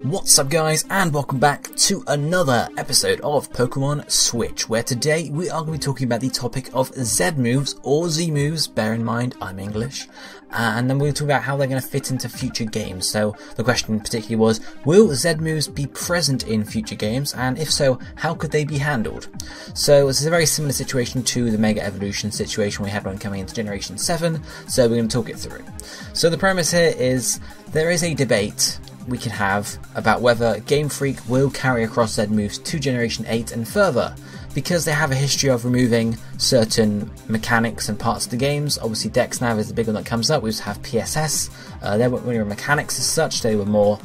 What's up guys, and welcome back to another episode of Pokémon Switch, where today we are going to be talking about the topic of Z moves or Z moves, bear in mind I'm English, and then we're going to talk about how they're going to fit into future games. So the question particularly was, will Z moves be present in future games, and if so, how could they be handled? So this is a very similar situation to the Mega Evolution situation we had when coming into Generation 7, so we're going to talk it through. So the premise here is, there is a debate we can have about whether Game Freak will carry across Z moves to Generation 8 and further, because they have a history of removing certain mechanics and parts of the games. Obviously DexNav is the big one that comes up. We also have PSS. They weren't really mechanics as such, they were more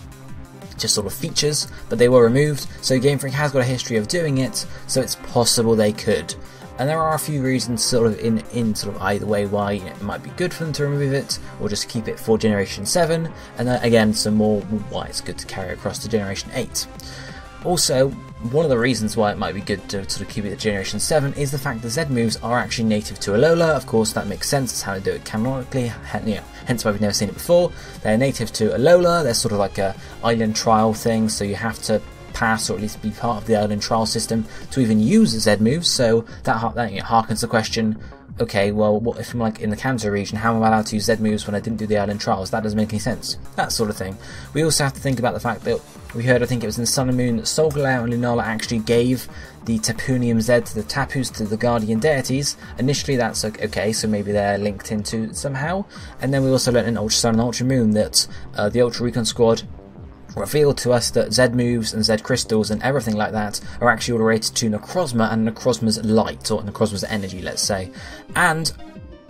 just sort of features, but they were removed, so Game Freak has got a history of doing it, so it's possible they could. And there are a few reasons sort of in sort of either way why it might be good for them to remove it, or just keep it for Generation 7, and then again some more why it's good to carry across to Generation 8. Also, one of the reasons why it might be good to sort of keep it at Generation 7 is the fact that Z moves are actually native to Alola. Of course that makes sense, that's how they do it canonically, hence why we've never seen it before. They're native to Alola, they're sort of like a island trial thing, so you have to pass or at least be part of the island trial system to even use Z moves, so that harkens the question, okay, well, what if I'm like in the Kanto region, how am I allowed to use Z moves when I didn't do the island trials? That doesn't make any sense. That sort of thing. We also have to think about the fact that we heard, I think it was in Sun and Moon, that Solgaleo and Lunala actually gave the Tapunium Z to the Tapus, to the Guardian Deities. Initially that's okay, so maybe they're linked into somehow. And then we also learned in Ultra Sun and Ultra Moon that the Ultra Recon Squad revealed to us that Z moves and Z crystals and everything like that are actually all related to Necrozma and Necrozma's light, or Necrozma's energy, let's say. And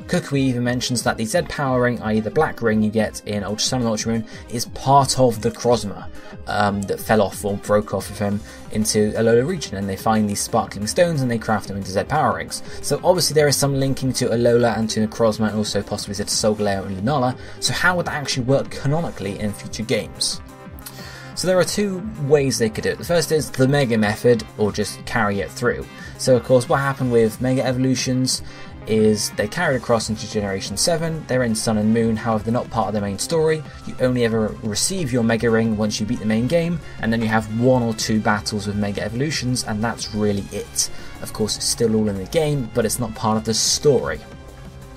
Kukui even mentions that the Z power ring, i.e. the black ring you get in Ultra Sun and Ultra Moon, is part of the Necrozma that fell off or broke off of him into Alola region, and they find these sparkling stones and they craft them into Z power rings. So obviously there is some linking to Alola and to Necrozma, and also possibly to Solgaleo and Lunala. So how would that actually work canonically in future games? So there are two ways they could do it. The first is the Mega method, or just carry it through. So of course what happened with Mega Evolutions is they carried across into Generation 7, they're in Sun and Moon, however they're not part of the main story. You only ever receive your Mega Ring once you beat the main game, and then you have one or two battles with Mega Evolutions, and that's really it. Of course it's still all in the game, but it's not part of the story.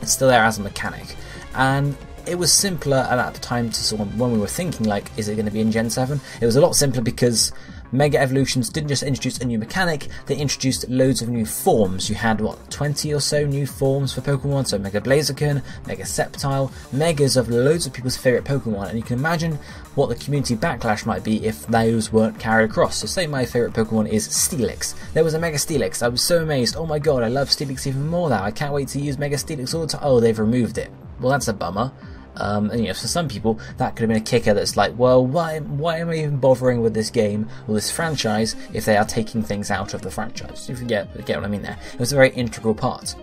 It's still there as a mechanic. And it was simpler at the time to sort of, when we were thinking like, is it going to be in Gen 7? It was a lot simpler because Mega Evolutions didn't just introduce a new mechanic, they introduced loads of new forms. You had, what, 20 or so new forms for Pokemon, so Mega Blaziken, Mega Sceptile, Megas of loads of people's favourite Pokemon, and you can imagine what the community backlash might be if those weren't carried across. So say my favourite Pokemon is Steelix. There was a Mega Steelix, I was so amazed, oh my god, I love Steelix even more now, I can't wait to use Mega Steelix all the time. Oh, they've removed it. Well, that's a bummer. And for some people that could have been a kicker that's like, well, why am I even bothering with this game or this franchise if they are taking things out of the franchise? If you get what I mean there. It was a very integral part.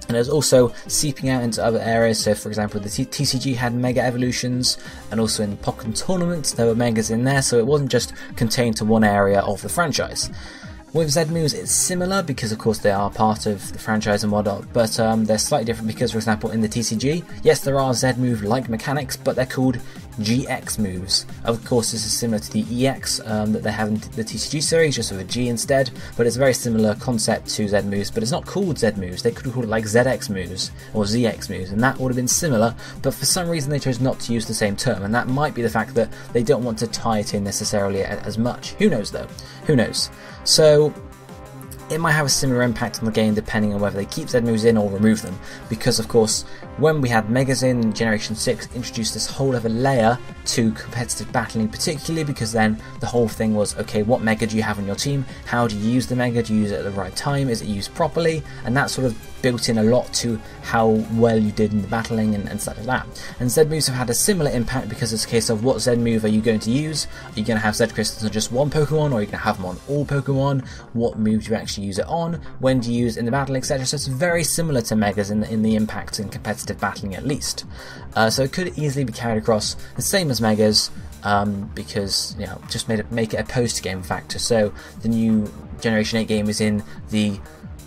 And it was also seeping out into other areas, so for example the TCG had Mega Evolutions, and also in Pokémon Tournament there were Megas in there, so it wasn't just contained to one area of the franchise. With Z moves it's similar because of course they are part of the franchise and whatnot, but they're slightly different because, for example, in the TCG, yes there are Z move like mechanics, but they're called GX moves. Of course this is similar to the EX that they have in the TCG series, just with a G instead, but it's a very similar concept to Z moves, but it's not called Z moves, they could have called it like ZX moves or ZX moves, and that would have been similar, but for some reason they chose not to use the same term, and that might be the fact that they don't want to tie it in necessarily as much. Who knows though? Who knows? So it might have a similar impact on the game depending on whether they keep Z moves in or remove them, because of course when we had Megas in Generation 6 introduced this whole other layer to competitive battling, particularly because then the whole thing was, okay, what Mega do you have on your team, how do you use the Mega, do you use it at the right time, is it used properly, and that sort of built in a lot to how well you did in the battling and stuff like that. And Z moves have had a similar impact because it's a case of what Z move are you going to use, are you going to have Z crystals on just one Pokemon, or are you going to have them on all Pokemon, what move do you actually use it on, when do you use it in the battle, etc. So it's very similar to Megas in the impact and competitive battling at least. So it could easily be carried across the same as Megas, because just make it a post-game factor. So the new Generation 8 game is in the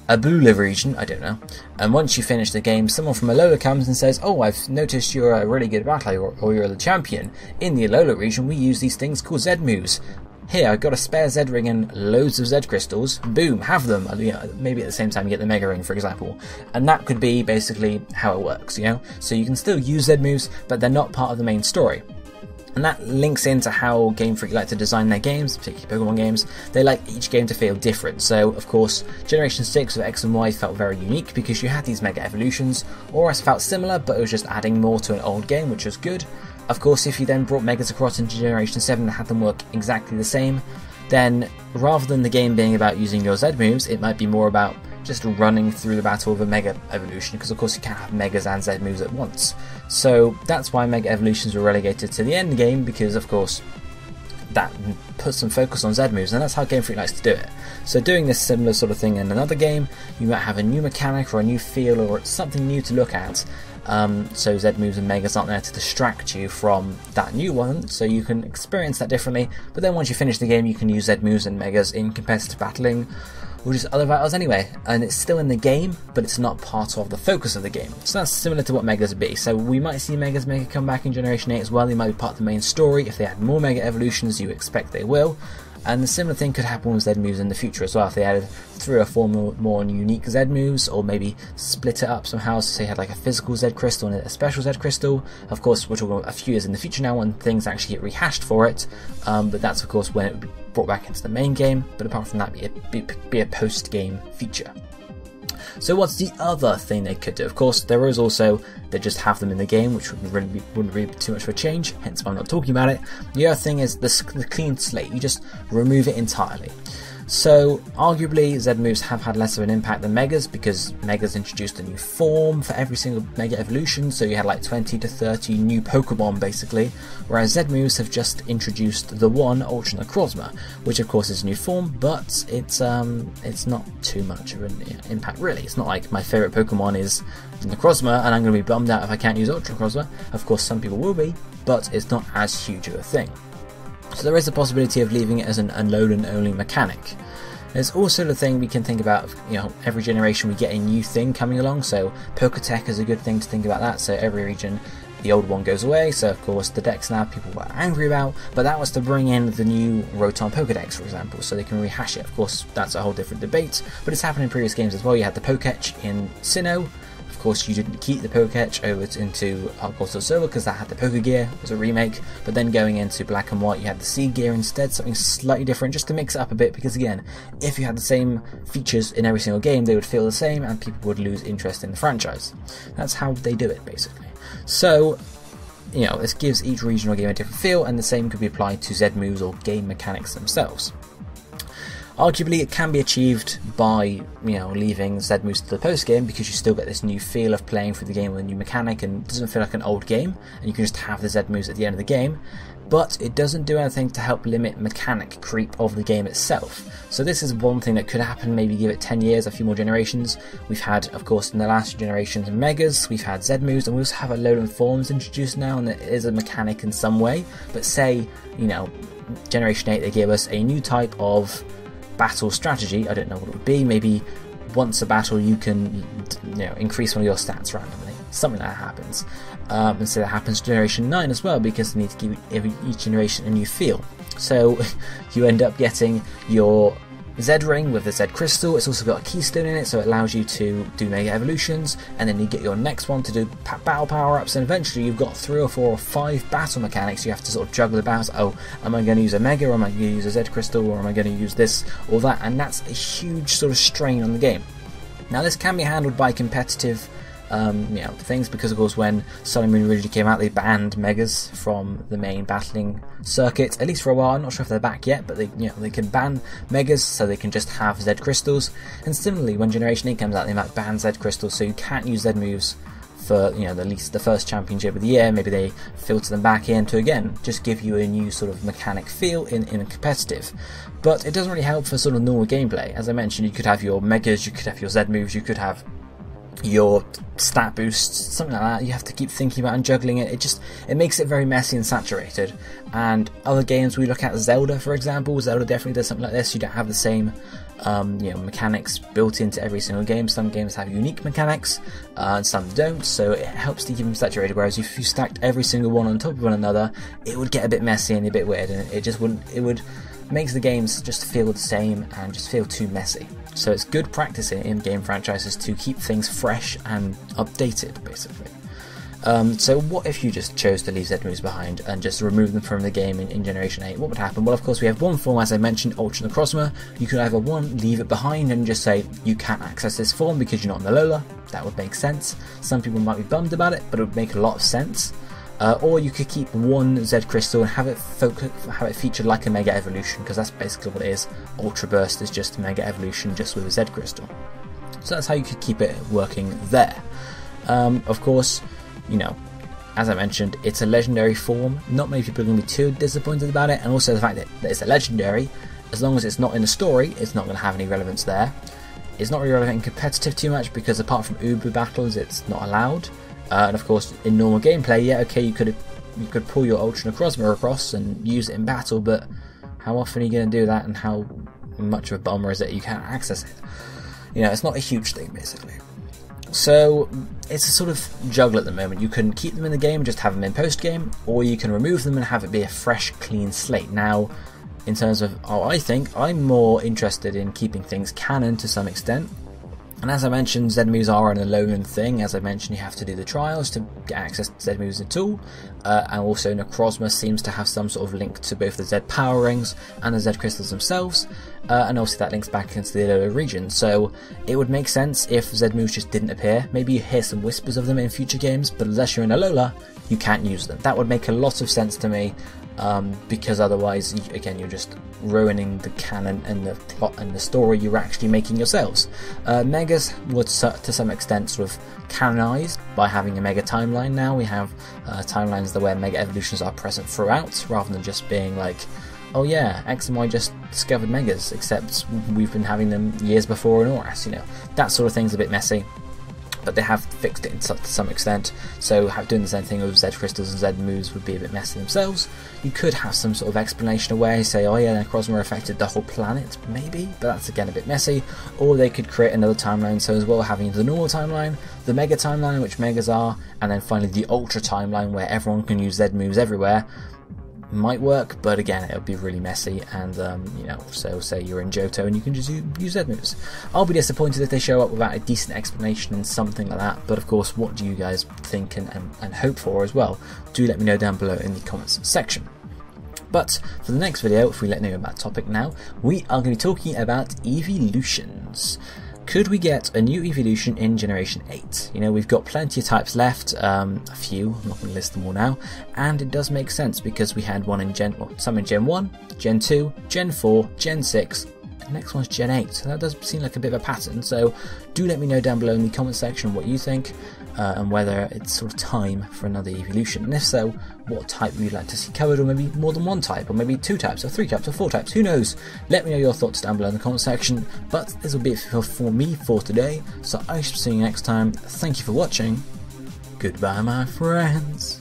a blue region, I don't know, and once you finish the game, someone from Alola comes and says, oh, I've noticed you're a really good battler, or you're the champion. In the Alola region, we use these things called Z moves. Here, I've got a spare Z ring and loads of Z crystals. Boom, have them. You know, maybe at the same time you get the Mega Ring, for example. And that could be basically how it works, you know? So you can still use Z moves, but they're not part of the main story. And that links into how Game Freak like to design their games, particularly Pokemon games. They like each game to feel different. So, of course, Generation 6 of X and Y felt very unique because you had these Mega Evolutions. Auras felt similar, but it was just adding more to an old game, which was good. Of course, if you then brought Megas across into Generation 7 and had them work exactly the same, then rather than the game being about using your Z moves, it might be more about just running through the battle with a Mega Evolution, because of course you can't have Megas and Z moves at once. So that's why Mega Evolutions were relegated to the end game, because of course that puts some focus on Z moves, and that's how Game Freak likes to do it. So doing this similar sort of thing in another game, you might have a new mechanic or a new feel or something new to look at. So Z moves and Megas aren't there to distract you from that new one, so you can experience that differently. But then once you finish the game, you can use Z moves and Megas in competitive battling, or just other battles anyway, and it's still in the game, but it's not part of the focus of the game. So that's similar to what Megas would be. So we might see Megas make a comeback in Generation 8 as well. They might be part of the main story. If they add more Mega Evolutions, you expect they will. And the similar thing could happen with Z moves in the future as well. If they added 3 or 4 more unique Z moves, or maybe split it up somehow, so say you had like a physical Z crystal and a special Z crystal. Of course, we're talking about a few years in the future now when things actually get rehashed for it. But that's of course when it would be brought back into the main game. But apart from that, be a post-game feature. So what's the other thing they could do? Of course, there is also, they just have them in the game, which wouldn't really be too much of a change, hence why I'm not talking about it. The other thing is the clean slate. You just remove it entirely. So arguably Z moves have had less of an impact than Megas, because Megas introduced a new form for every single Mega Evolution, so you had like 20 to 30 new Pokemon basically, whereas Z moves have just introduced the one Ultra Necrozma, which of course is a new form, but it's not too much of an impact really. It's not like my favourite Pokemon is Necrozma and I'm going to be bummed out if I can't use Ultra Necrozma. Of course some people will be, but it's not as huge of a thing. So there is a possibility of leaving it as an unload and only mechanic. There's also the thing we can think about, you know, every generation we get a new thing coming along, so Poketech is a good thing to think about that. So every region, the old one goes away, so of course the Dex now people were angry about, but that was to bring in the new Rotom Pokedex, for example, so they can rehash it. Of course, that's a whole different debate, but it's happened in previous games as well. You had the Poketch in Sinnoh. Of course, you didn't keep the Poketch over into Gold Soul Silver because that had the Pokegear as a remake, but then going into Black and White you had the Seed Gear instead, something slightly different just to mix it up a bit, because again, if you had the same features in every single game, they would feel the same and people would lose interest in the franchise. That's how they do it basically. So, you know, this gives each regional game a different feel, and the same could be applied to Z moves or game mechanics themselves. Arguably, it can be achieved by, you know, leaving Z moves to the post game, because you still get this new feel of playing through the game with a new mechanic, and it doesn't feel like an old game, and you can just have the Z moves at the end of the game. But it doesn't do anything to help limit mechanic creep of the game itself. So this is one thing that could happen, maybe give it 10 years, a few more generations. We've had, of course, in the last generations, Megas, we've had Z moves, and we also have Alolan forms introduced now, and it is a mechanic in some way. But say, you know, Generation 8, they gave us a new type of battle strategy. I don't know what it would be. Maybe once a battle you can, you know, increase one of your stats randomly. Something like that happens. And so that happens to Generation 9 as well, because they need to give each generation a new feel. So you end up getting your Z ring with the Z crystal. It's also got a keystone in it, so it allows you to do Mega Evolutions, and then you get your next one to do battle power-ups, and eventually you've got 3 or 4 or 5 battle mechanics you have to sort of juggle about. Oh, am I going to use a Mega, or am I going to use a Z crystal, or am I going to use this or that? And that's a huge sort of strain on the game. Now this can be handled by competitive you know, things, because of course when Sun and Moon originally came out, they banned Megas from the main battling circuit, at least for a while. I'm not sure if they're back yet, but they, you know, they can ban Megas so they can just have Z crystals. And similarly, when Generation 8 comes out, they might ban Z crystals, so you can't use Z moves for, you know, at least the first championship of the year. Maybe they filter them back in to again just give you a new sort of mechanic feel in competitive. But it doesn't really help for sort of normal gameplay. As I mentioned, you could have your Megas, you could have your Z moves, you could have your stat boosts, something like that. You have to keep thinking about and juggling it. It makes it very messy and saturated. And other games we look at, Zelda for example, Zelda definitely does something like this. You don't have the same mechanics built into every single game. Some games have unique mechanics and some don't, so it helps to keep them saturated, whereas if you stacked every single one on top of one another, it would get a bit messy and a bit weird, and it would makes the games just feel the same and just feel too messy. So it's good practice in game franchises to keep things fresh and updated, basically. So what if you just chose to leave Z moves behind and just remove them from the game in Generation 8? What would happen? Well, of course, we have one form, as I mentioned, Ultra Necrozma. You could either leave it behind and just say you can't access this form because you're not in Alola. That would make sense. Some people might be bummed about it, but it would make a lot of sense. Or you could keep one Z Crystal and have it feature like a Mega Evolution, because that's basically what it is. Ultra Burst is just a Mega Evolution just with a Z Crystal. So that's how you could keep it working there. Of course, as I mentioned, it's a legendary form. Not many people are going to be too disappointed about it, and also the fact that it's a legendary, as long as it's not in the story, it's not going to have any relevance there. It's not really relevant in competitive too much, because apart from Uber battles, it's not allowed. And of course, in normal gameplay, yeah, okay, you could pull your Ultra Necrozma across and use it in battle, but how often are you going to do that, and how much of a bummer is it you can't access it? It's not a huge thing, basically. So it's a sort of juggle at the moment. You can keep them in the game and just have them in post-game, or you can remove them and have it be a fresh, clean slate. Now, in terms of I think, I'm more interested in keeping things canon to some extent. And as I mentioned, Z moves are an Alolan thing. As I mentioned, you have to do the trials to get access to Z moves at all. And also Necrozma seems to have some sort of link to both the Z power rings and the Z crystals themselves. And also that links back into the Alola region. So it would make sense if Z moves just didn't appear. Maybe you hear some whispers of them in future games, but unless you're in Alola, you can't use them. That would make a lot of sense to me. Because otherwise, again, you're just ruining the canon and the plot and the story you're actually making yourselves. Megas would, to some extent, sort of canonized by having a Mega timeline now. We have timelines where Mega Evolutions are present throughout, rather than just being like, oh yeah, X and Y just discovered Megas, except we've been having them years before in Auras. That sort of thing's a bit messy. But they have fixed it to some extent, so doing the same thing with Z Crystals and Z Moves would be a bit messy themselves. You could have some sort of explanation away, say, oh yeah, Necrozma affected the whole planet, maybe, but that's again a bit messy. Or they could create another timeline, so as well having the normal timeline, the Mega timeline, which Megas are, and then finally the Ultra timeline, where everyone can use Z Moves everywhere. Might work, but again, it would be really messy, and so say you're in Johto and you can just use Z moves. I'll be disappointed if they show up without a decent explanation and something like that, but of course, what do you guys think and hope for as well? Do let me know down below in the comments section. But for the next video, if we let know about topic now, we are going to be talking about Eeveelutions. Could we get a new Eeveelution in Generation 8? We've got plenty of types left, a few, I'm not going to list them all now, and it does make sense because we had some in Gen 1, Gen 2, Gen 4, Gen 6, and the next one's Gen 8, so that does seem like a bit of a pattern. So do let me know down below in the comment section what you think, and whether it's sort of time for another Eeveelution, and if so, what type you'd like to see covered, or maybe more than one type, or maybe 2 types, or 3 types, or 4 types, who knows? Let me know your thoughts down below in the comment section, but this will be it for me for today, so I shall see you next time. Thank you for watching, goodbye my friends.